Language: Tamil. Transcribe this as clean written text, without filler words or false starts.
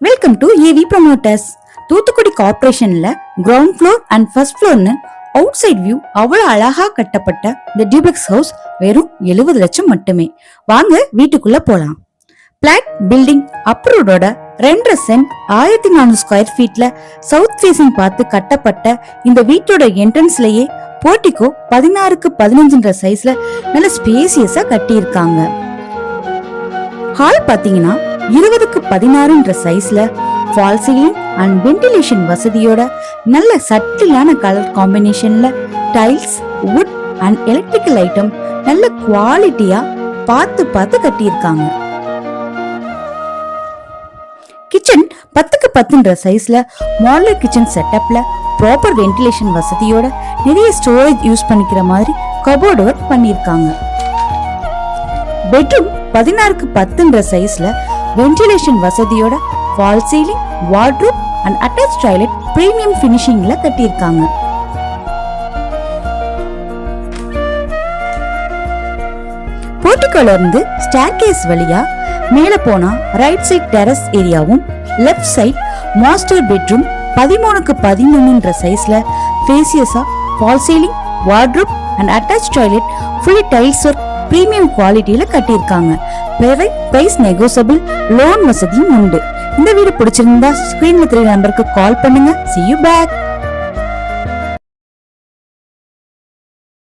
Welcome to AV promoters. Thoothukudi கார்பரேஷன்ல கிரவுண்ட் ஃப்ளோர் அண்ட் ஃபர்ஸ்ட் ஃப்ளோர்னு அவுட் சைட் வியூ அவ்வளவு அழகா கட்டப்பட்ட இந்த டியூப்ளெக்ஸ் ஹவுஸ் வெறும் 70 லட்சம் மட்டுமே. வாங்க வீட்டுக்குள்ள போலாம். பிளாட் பில்டிங் அப்ரூவோட 2.5 சென்ட் 1400 ஸ்கொயர் ஃபீட்ல சவுத் ஃபேசிங் பார்த்து கட்டப்பட்ட இந்த வீட்டோட என்ட்ரன்ஸ்லயே போர்டிகோ 16க்கு 15ன்ற சைஸ்ல நல்ல ஸ்பேசியஸா கட்டியிருக்காங்க. ஹால் பாத்தீங்கன்னா 20க்கு 16ன்ற சைஸ்ல ஃபால் சீலிங் அண்ட் வென்டிலேஷன் வசதியோட நல்ல சட்டிலான கலர் காம்பினேஷன்ல tiles, wood and electrical item நல்ல குவாலிட்டியா பார்த்து கட்டியிருக்காங்க. கிச்சன் 10க்கு 10ன்ற சைஸ்ல மாடலர் கிச்சன் செட்டப்ல ப்ராப்பர் வென்டிலேஷன் வசதியோட நிறைய ஸ்டோரேஜ் யூஸ் பண்ணிக்கிற மாதிரி கபோர்ட் ஒர்க் பண்ணிருக்காங்க. பெட்ரூம் 16க்கு 10ன்ற சைஸ்ல வென்டிலேஷன் வசதியோட fall ceiling, wardrobe and attach toilet premium ஃபினிஷிங்ல கட்டியிருக்காங்க. போர்டிகோல இருந்து ஸ்டேர்கேஸ் வழியா மேல போனா ரைட் சைட் டெரஸ் ஏரியாவும், லெஃப்ட் சைட் மாஸ்டர் பெட்ரூம் 13க்கு 11ன்ற சைஸ்ல ஸ்பேசியஸா fall ceiling, wardrobe and attach toilet fully tiles work premium குவாலிட்டியில கட்டியிருக்காங்க. பிரைஸ் நெகோசியபிள், லோன் வசதியும் உண்டு. இந்த வீடு பிடிச்சிருந்தா ஸ்கிரீன்ல தெரிய நம்பருக்கு கால் பண்ணுங்க. See you back.